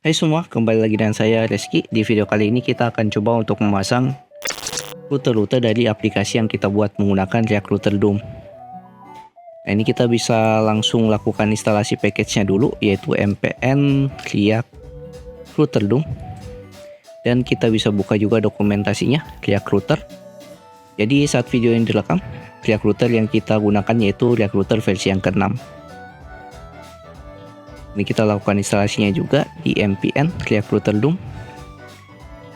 Hai semua, kembali lagi dengan saya Reski. Di video kali ini kita akan coba untuk memasang router-router dari aplikasi yang kita buat menggunakan React Router DOM. Nah, ini kita bisa langsung lakukan instalasi package-nya dulu, yaitu npm React Router DOM. Dan kita bisa buka juga dokumentasinya React Router. Jadi saat video yang direkam, React Router yang kita gunakan yaitu React Router versi yang ke-6. Ini kita lakukan instalasinya juga di npm React Router DOM.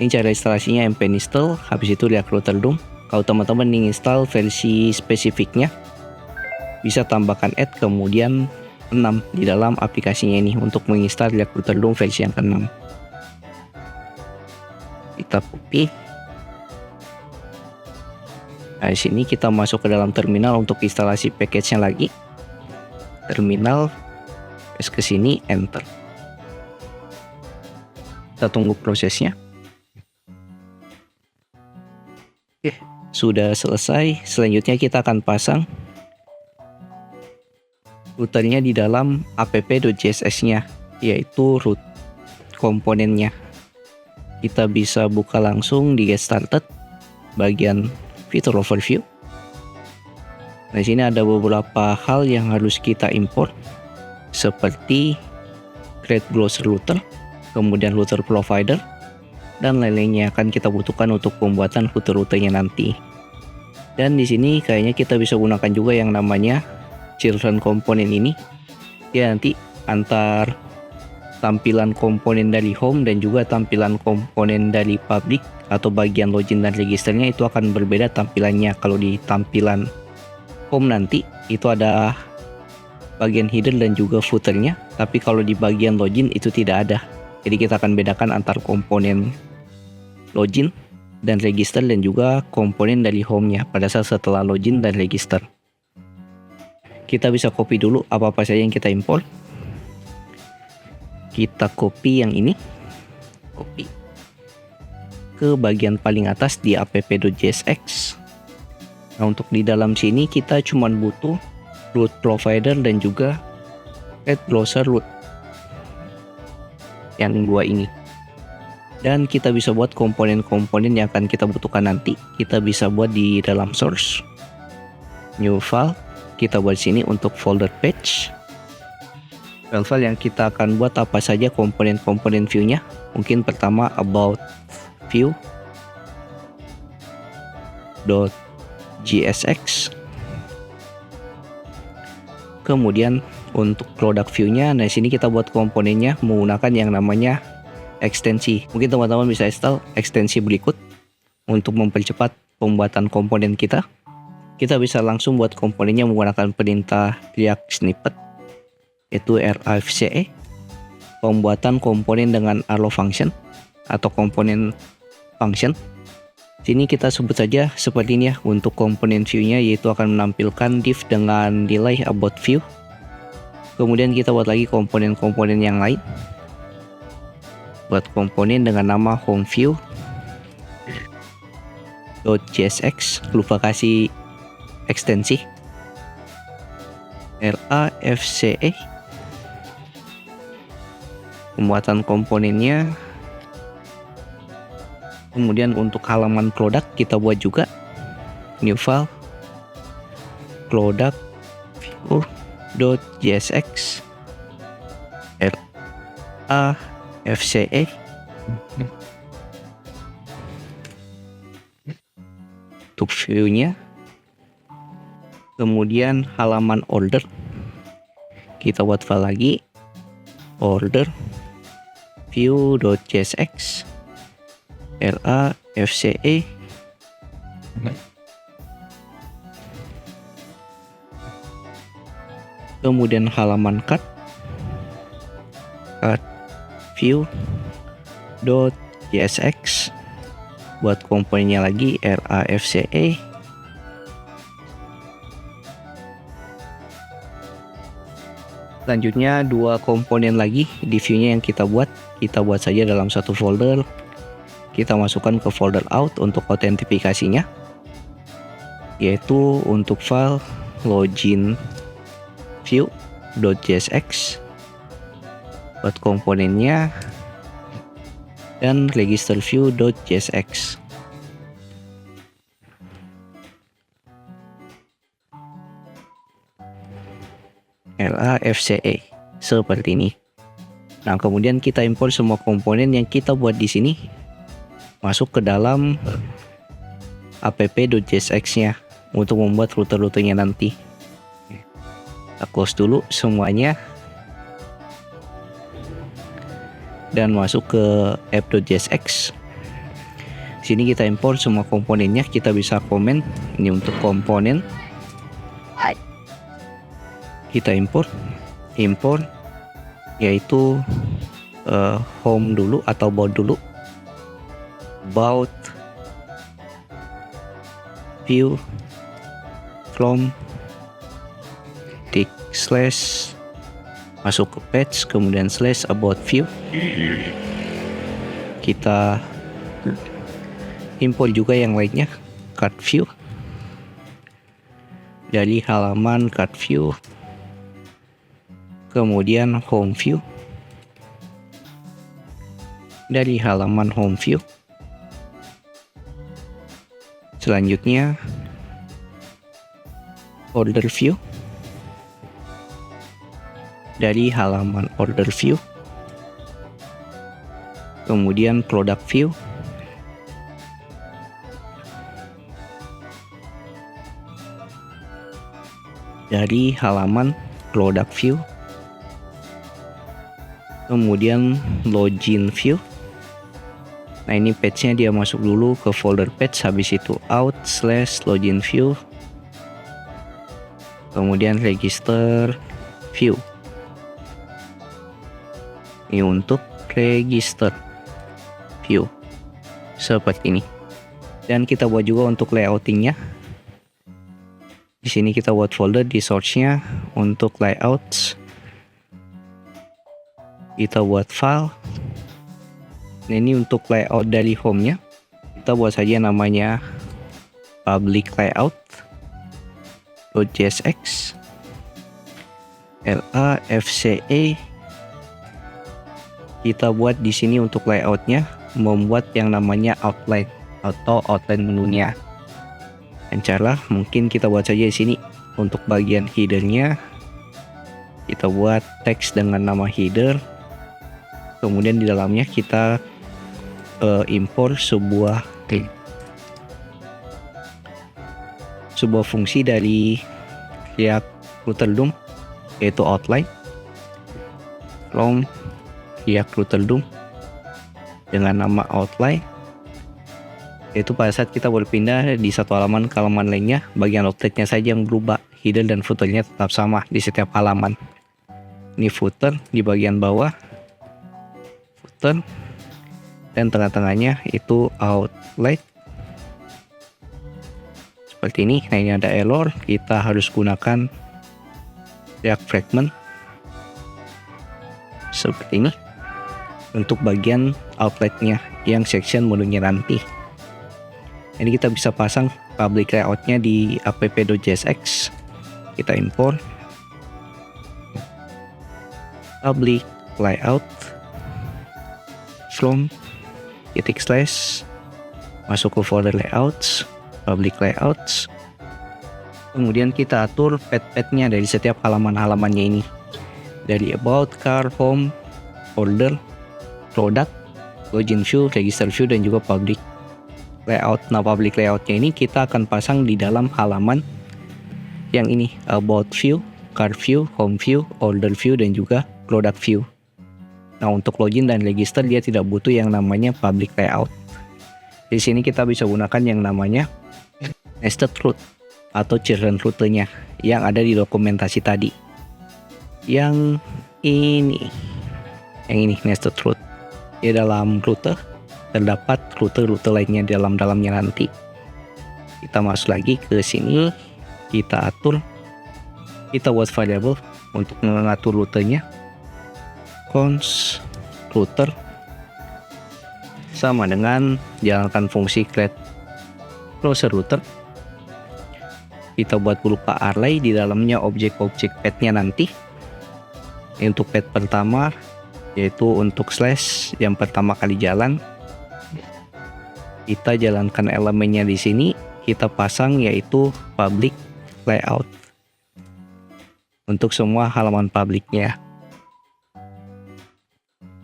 Ini cara instalasinya npm install, habis itu React Router DOM. Kalau teman-teman ingin install versi spesifiknya, bisa tambahkan add kemudian 6 di dalam aplikasinya ini untuk menginstal React Router DOM versi yang ke-6. Kita copy. Nah, di sini kita masuk ke dalam terminal untuk instalasi package-nya lagi. Terminal, ke sini, enter. Kita tunggu prosesnya. Oke, sudah selesai. Selanjutnya kita akan pasang routernya di dalam app.css-nya, yaitu root komponennya. Kita bisa buka langsung di Get Started, bagian Feature Overview. Nah, di sini ada beberapa hal yang harus kita import, seperti create browser router, kemudian router provider, dan lain-lainnya akan kita butuhkan untuk pembuatan router-routernya nanti. Dan di sini kayaknya kita bisa gunakan juga yang namanya children komponen ini. Ya, nanti antar tampilan komponen dari home dan juga tampilan komponen dari public atau bagian login dan registernya itu akan berbeda tampilannya. Kalau di tampilan home nanti itu ada bagian header dan juga footernya, tapi kalau di bagian login itu tidak ada. Jadi kita akan bedakan antar komponen login dan register dan juga komponen dari home-nya pada saat setelah login dan register. Kita bisa copy dulu apa-apa saja yang kita import. Kita copy yang ini, copy ke bagian paling atas di app.jsx. Nah, untuk di dalam sini kita cuma butuh root provider dan juga add browser root yang dua ini. Dan kita bisa buat komponen-komponen yang akan kita butuhkan nanti. Kita bisa buat di dalam source, new file. Kita buat sini untuk folder page. File-file yang kita akan buat apa saja komponen-komponen view-nya. Mungkin pertama about view.jsx. Kemudian untuk product view-nya, nah sini kita buat komponennya menggunakan yang namanya ekstensi. Mungkin teman-teman bisa install ekstensi berikut untuk mempercepat pembuatan komponen kita. Kita bisa langsung buat komponennya menggunakan perintah React snippet, yaitu rafce. Pembuatan komponen dengan arrow function atau komponen function. Sini kita sebut saja seperti ini ya untuk komponen view-nya, yaitu akan menampilkan div dengan nilai about view. Kemudian kita buat lagi komponen-komponen yang lain. Buat komponen dengan nama home view.jsx, lupa kasih ekstensi rafce. Pembuatan komponennya. Kemudian untuk halaman produk kita buat juga new file product view.jsx rafce. Untuk view-nya. Kemudian halaman order kita buat file lagi order view.jsx rafce. Kemudian halaman cut view.jsx buat komponennya lagi rafce. Selanjutnya dua komponen lagi di view-nya yang kita buat saja dalam satu folder. Kita masukkan ke folder out untuk autentifikasinya, yaitu untuk file login view.jsx. Buat komponennya dan register view.jsx. LAFCE seperti ini. Nah, kemudian kita import semua komponen yang kita buat di sini masuk ke dalam app.jsx-nya untuk membuat rute-rutenya nanti. Kita close dulu semuanya dan masuk ke app.jsx. Sini kita import semua komponennya, kita bisa komen. Ini untuk komponen. Kita import yaitu home dulu atau about dulu. About view from tick slash masuk ke page, kemudian slash about view. Kita import juga yang lainnya, cut view dari halaman cut view, kemudian home view dari halaman home view. Selanjutnya order view dari halaman order view, kemudian product view, dari halaman product view, kemudian login view. Nah, ini page-nya dia masuk dulu ke folder page, habis itu out/login view, kemudian register view. Ini untuk register view seperti ini. Dan kita buat juga untuk layoutingnya. Di sini kita buat folder di source-nya untuk layouts. Kita buat file. Nah, ini untuk layout dari home-nya. Kita buat saja namanya public layout.jsx LAFCE. Kita buat di sini untuk layoutnya membuat yang namanya outline atau outline menunya. Dan cara mungkin kita buat saja di sini untuk bagian header-nya. Kita buat teks dengan nama header. Kemudian di dalamnya kita import sebuah fungsi dari React Router DOM, yaitu outline from React Router DOM dengan nama outline, yaitu pada saat kita berpindah di satu halaman ke halaman lainnya, bagian outline-nya saja yang berubah, header dan footer-nya tetap sama di setiap halaman. Ini footer di bagian bawah, footer, dan tengah-tengahnya itu outline seperti ini. Nah, ini ada error, kita harus gunakan React fragment seperti ini untuk bagian outline-nya yang section menunya nanti. Ini kita bisa pasang public layout-nya di app.jsx. Kita import public layout from titik slash masuk ke folder layouts, public layouts, kemudian kita atur path-nya dari setiap halaman-halamannya ini, dari about, car, home, order, product, login view, register view, dan juga public layout. Nah, public layoutnya ini kita akan pasang di dalam halaman yang ini, about view, car view, home view, order view, dan juga product view. Nah, untuk login dan register dia tidak butuh yang namanya public layout. Di sini kita bisa gunakan yang namanya nested route atau children rutenya yang ada di dokumentasi tadi. Yang ini nested route. Di dalam rute terdapat rute-rute lainnya di dalamnya nanti. Kita masuk lagi ke sini, kita atur, kita buat variable untuk mengatur rutenya. Const router sama dengan jalankan fungsi create browser router. Kita buat berupa array, di dalamnya objek-objek path-nya nanti. Untuk path pertama yaitu untuk slash yang pertama kali jalan, kita jalankan elemennya di sini, kita pasang yaitu public layout untuk semua halaman publiknya.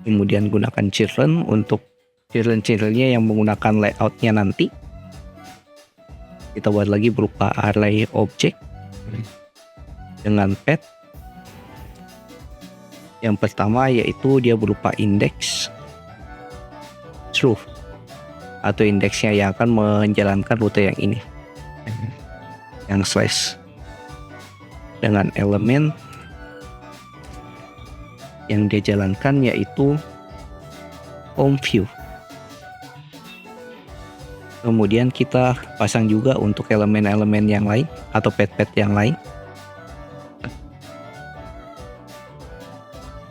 Kemudian gunakan children untuk children-childrennya yang menggunakan layoutnya nanti. Kita buat lagi berupa array object dengan pet. Yang pertama yaitu dia berupa index through atau indeksnya yang akan menjalankan rute yang ini, yang slash, dengan elemen yang dia jalankan yaitu home view. Kemudian kita pasang juga untuk elemen-elemen yang lain atau pet-pet yang lain.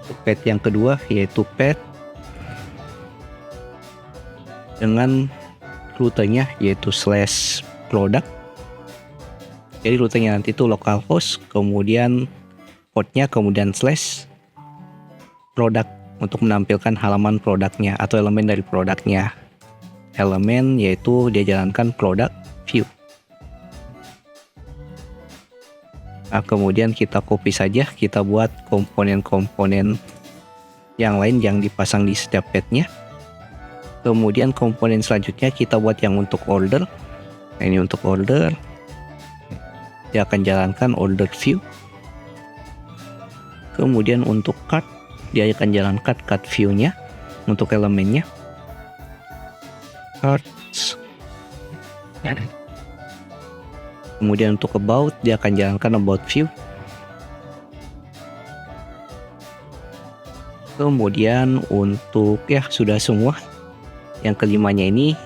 Untuk pet yang kedua yaitu pet dengan rutenya yaitu slash product. Jadi rutenya nanti itu localhost, kemudian portnya, kemudian slash produk untuk menampilkan halaman produknya atau elemen dari produknya. Elemen yaitu dia jalankan product view. Nah, kemudian kita copy saja, kita buat komponen-komponen yang lain yang dipasang di setiap petnya. Kemudian komponen selanjutnya kita buat yang untuk order. Nah, ini untuk order, dia akan jalankan order view. Kemudian untuk card, dia akan jalankan card view-nya untuk elemennya. Cards. Kemudian untuk about, dia akan jalankan about view. Kemudian untuk sudah semua. Yang kelimanya ini,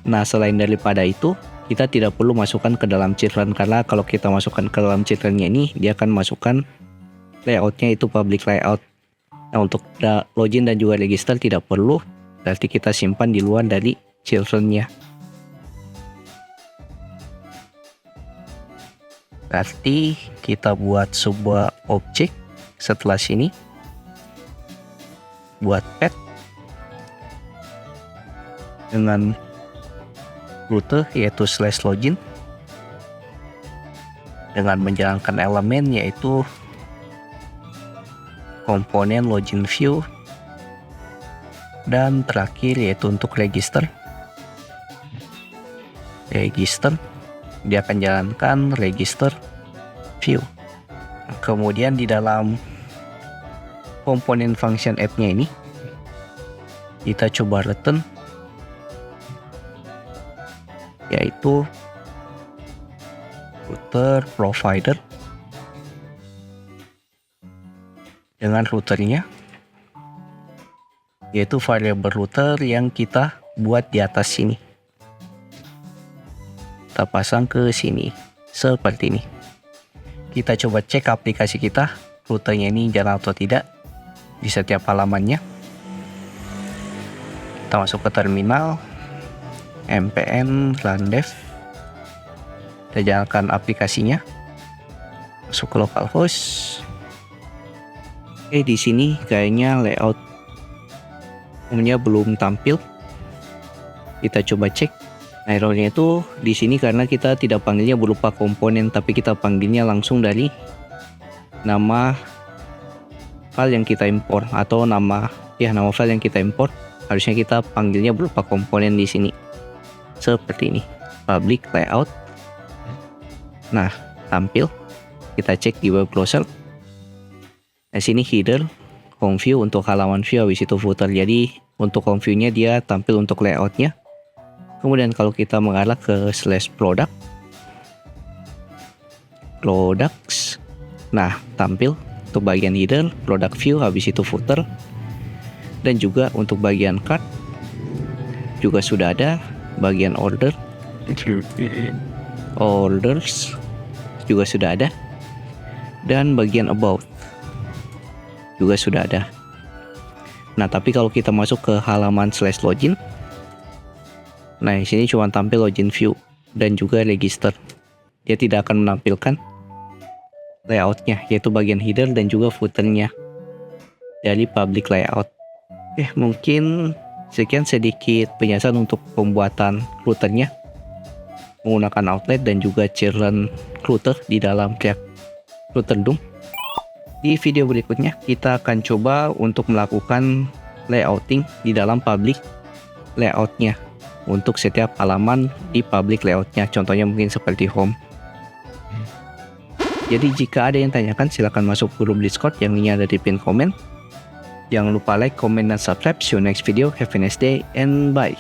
nah selain daripada itu, kita tidak perlu masukkan ke dalam children, karena kalau kita masukkan ke dalam childrennya ini, dia akan masukkan layoutnya itu public layout. Nah, untuk login dan juga register tidak perlu, berarti kita simpan di luar dari children-nya. Berarti kita buat sebuah objek setelah sini, buat pet dengan rute yaitu slash login, dengan menjalankan elemen yaitu komponen login view, dan terakhir yaitu untuk register, dia akan jalankan register view. Kemudian di dalam komponen function app-nya ini kita coba return yaitu router provider dengan routernya, yaitu variable router yang kita buat di atas sini. Kita pasang ke sini seperti ini. Kita coba cek aplikasi kita, rutenya ini jalan atau tidak di setiap halamannya. Kita masuk ke terminal, npm run dev, kita jalankan aplikasinya, masuk ke localhost. Oke, di sini kayaknya layout umumnya belum tampil. Kita coba cek. Nah, errornya itu di sini karena kita tidak panggilnya berupa komponen, tapi kita panggilnya langsung dari nama file yang kita import atau nama file yang kita import. Harusnya kita panggilnya berupa komponen di sini. Seperti ini, public layout. Nah, tampil. Kita cek di web browser. Nah, sini header, home view untuk halaman view, habis itu footer. Jadi untuk home view-nya dia tampil untuk layout-nya. Kemudian kalau kita mengarah ke slash product, products, nah tampil untuk bagian header, product view, habis itu footer. Dan juga untuk bagian card juga sudah ada, bagian order, orders juga sudah ada, dan bagian about juga sudah ada. Nah, tapi kalau kita masuk ke halaman slash login, nah di sini cuma tampil login view dan juga register. Dia tidak akan menampilkan layoutnya, yaitu bagian header dan juga footernya. dari public layout. Mungkin sekian sedikit penjelasan untuk pembuatan routernya menggunakan outlet dan juga children router di dalam React Router DOM. Di video berikutnya kita akan coba untuk melakukan layouting di dalam public layoutnya untuk setiap halaman di public layoutnya, contohnya mungkin seperti home. Jadi jika ada yang tanyakan silahkan masuk grup Discord yang linknya ada di pin komen. Jangan lupa like, comment, dan subscribe. See you next video. Have a nice day and bye.